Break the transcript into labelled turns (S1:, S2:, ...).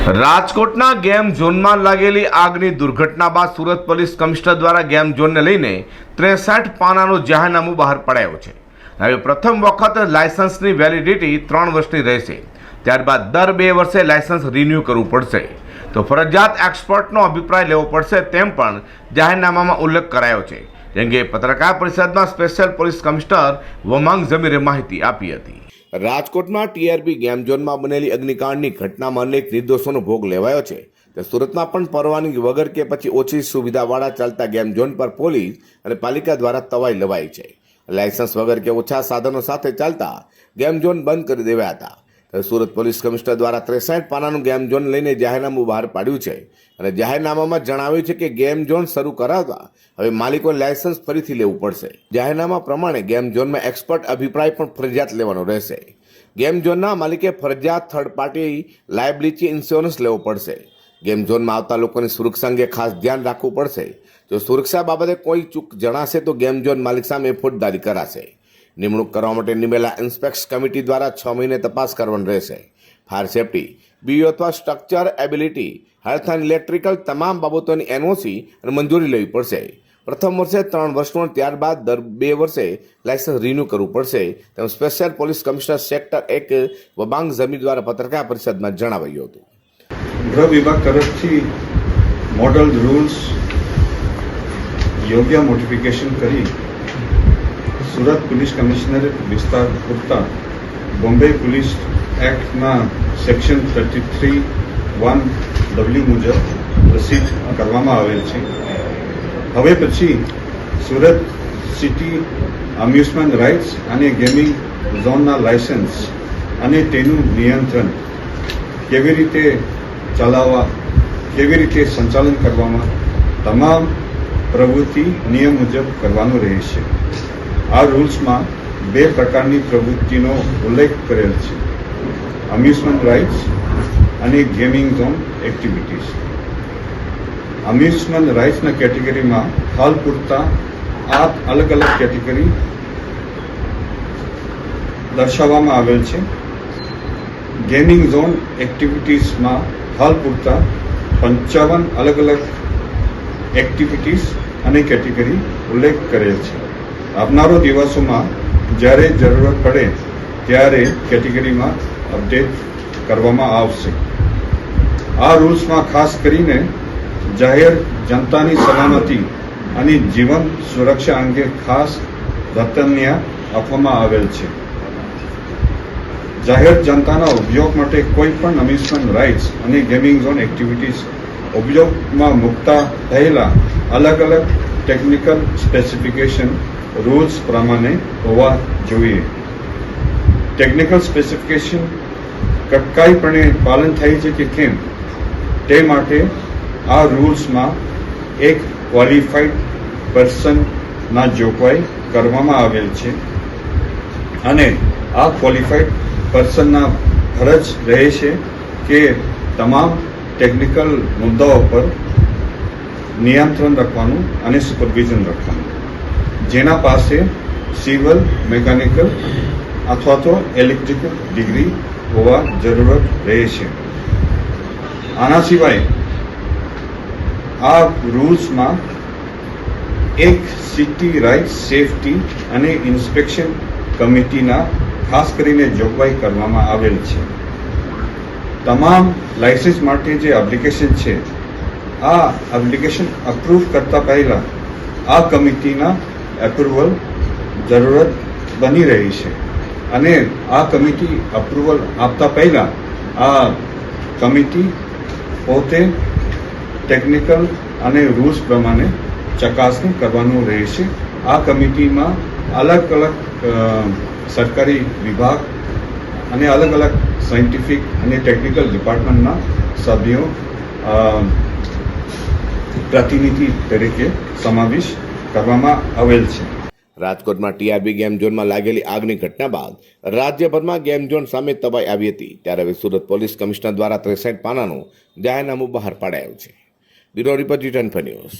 S1: રાજકોટના ગેમ ઝોનમાં લાગેલી આગની દુર્ઘટના બાદ સુરત પોલીસ કમિશનર દ્વારા ગેમ ઝોનને લઈને 63 પાનાનું જાહેરનામું બહાર પડાયું છે। હવે પ્રથમ વખત લાયસન્સની વેલિડિટી 3 વર્ષની રહેશે। ત્યારબાદ દર 2 વર્ષે લાયસન્સ રિન્યૂ કરવું પડશે, તો ફરજિયાત એક્સપર્ટનો અભિપ્રાય લેવો પડશે તેમ પણ જાહેરનામામાં ઉલ્લેખ કરાયો છે। જેમ કે પત્રકાર પરિષદમાં સ્પેશિયલ પોલીસ કમિશનર વમાંગ જમીરે માહિતી આપી હતી। રાજકોટમાં ટીઆરપી ગેમ ઝોનમાં બનેલી અગ્નિકાંડની ઘટનામાં અનેક નિર્દોષોનો ભોગ લેવાયો છે। તો સુરતમાં પણ પરવાનગી વગર કે પછી ઓછી સુવિધાવાળા ચાલતા ગેમ ઝોન પર પોલીસ અને પાલિકા દ્વારા તવાઈ લેવાઈ છે। લાયસન્સ વગર કે ઓછા સાધનો સાથે ચાલતા ગેમ ઝોન બંધ કરી દેવાયા હતા। તો સુરત પોલીસ કમિશનર દ્વારા 63 પાનાનું ગેમ ઝોન લઈને જાહેરનામું બહાર પાડ્યું છે અને જાહેરનામામાં જણાવ્યું છે કે ગેમ ઝોન શરૂ કરાવવા હવે માલિકોને લાયસન્સ ફરીથી લેવું પડશે। જાહેરનામા પ્રમાણે ગેમ ઝોનમાં એક્સપર્ટ અભિપ્રાય પણ ફરજિયાત લેવાનો રહેશે। ગેમ ઝોનના માલિકે ફરજિયાત થર્ડ પાર્ટી લાયબિલિટી ઇન્સ્યોરન્સ લેવો પડશે। ગેમ ઝોનમાં આવતા લોકોની સુરક્ષા અંગે ખાસ ધ્યાન રાખવું પડશે। જો સુરક્ષા બાબતે કોઈ ચૂક જણાશે તો ગેમ ઝોન માલિક સામે ફોજદારી કરાશે। નિમણૂક કરવા માટે નિમેલા ઇન્સ્પેક્શન કમિટી દ્વારા 6 મહિને તપાસ કરવાની રહેશે। ફાયર સેફટી, બીઓ અથવા structure ability, health and electrical તમામ બાબતોની એનઓસી અને મંજૂરી લેવી પડશે। પ્રથમ વર્ષે 3 વર્ષનો, ત્યારબાદ દર 2 વર્ષે લાયસન્સ રિન્યૂ કરવું પડશે તેમ સ્પેશિયલ પોલીસ કમિશનર સેક્ટર 1 વમાંગ જમીર દ્વારા પત્રકાર પરિષદમાં જણાવાયું હતું।
S2: ગૃહ વિભાગ તરફથી મોડલ રૂલ્સ યોગ્ય મોડિફિકેશન કરી સુરત પોલીસ કમિશનર વિસ્તાર પૂરતા બોમ્બે પોલીસ એક્ટના સેક્શન 33(1) મુજબ પ્રસિદ્ધ કરવામાં આવેલ છે। હવે પછી સુરત સિટી અમ્યુઝમેન્ટ રાઇટ્સ અને ગેમિંગ ઝોનના લાયસન્સ અને તેનું નિયંત્રણ કેવી રીતે ચલાવવા, કેવી રીતે સંચાલન કરવામાં તમામ પ્રવૃત્તિ નિયમ મુજબ કરવાનું રહેશે। આ રૂલ્સમાં 2 પ્રકારની પ્રવૃત્તિનો ઉલ્લેખ કરેલ છે: અમ્યુઝમેન્ટ રાઇટ્સ અને ગેમિંગ ઝોન એક્ટિવિટીઝ। અમ્યુઝમેન્ટ રાઇટ્સના કેટેગરીમાં હાલ પૂરતા આ અલગ અલગ કેટેગરી દર્શાવવામાં આવેલ છે। ગેમિંગ ઝોન એક્ટિવિટીઝમાં હાલ પૂરતા 55 અલગ અલગ એક્ટિવિટીઝ અને કેટેગરી ઉલ્લેખ કરેલ છે। આવનારો દિવસોમાં જ્યારે જરૂરત પડે ત્યારે કેટેગરીમાં અપડેટ કરવામાં આવશે। આ રૂલ્સમાં ખાસ કરીને જાહેર જનતાની સલામતી અને જીવન સુરક્ષા અંગે ખાસ પ્રાધાન્ય આપવામાં આવેલ છે। જાહેર જનતાના ઉપયોગ માટે કોઈ પણ અમ્યુઝમેન્ટ રાઇટ્સ અને ગેમિંગ ઝોન એક્ટિવિટીઝ ઉપયોગમાં મૂકતા પહેલા અલગ અલગ ટેકનિકલ સ્પેસિફિકેશન રૂલ્સ પ્રમાણે હોવા જોઈએ। ટેકનિકલ સ્પેસિફિકેશન કડકાઈપણે પાલન થાય છે કે કેમ તે માટે આ રૂલ્સમાં એક ક્વોલિફાઈડ પર્સનના જોગવાઈ કરવામાં આવેલ છે અને આ ક્વોલિફાઈડ પર્સનના ફરજ રહે છે કે તમામ ટેકનિકલ મુદ્દાઓ પર નિયંત્રણ રાખવાનું અને સુપરવિઝન રાખવાનું, જેના પાસે સિવિલ, મેકેનિકલ અથવા તો ઇલેક્ટ્રિકલ ડિગ્રી હોવા જરૂરત રહે છે। આના સિવાય આ રૂલ્સમાં એક સિટી રાઇટ સેફટી અને ઇન્સ્પેક્શન કમિટીના ખાસ કરીને જોગવાઈ કરવામાં આવેલ છે। તમામ લાયસન્સ માટે જે એપ્લિકેશન છે, આ એપ્લિકેશન અપ્રૂવ કરતા પહેલા આ કમિટીના એપ્રુવલ જરૂરત બની રહી છે અને આ કમિટી અપ્રુવલ આપતા પહેલા આ કમિટી પોતે ટેકનિકલ અને રૂલ્સ પ્રમાણે ચકાસણી કરવાનું રહેશે। આ કમિટીમાં અલગ અલગ સરકારી વિભાગ અને અલગ અલગ સાયન્ટિફિક અને ટેકનિકલ ડિપાર્ટમેન્ટના સભ્યો પ્રતિનિધિ તરીકે સમાવેશ કરવામાં આવેલ છે।
S1: રાજકોટમાં ટીઆરપી ગેમ ઝોનમાં લાગેલી આગની ઘટના બાદ રાજ્યભરમાં ગેમ ઝોન સામે તબાઈ આવી હતી, ત્યારે હવે સુરત પોલીસ કમિશનર દ્વારા 63 પાનાનું જાહેરનામું બહાર પડાયું છે। Bureau report, return news.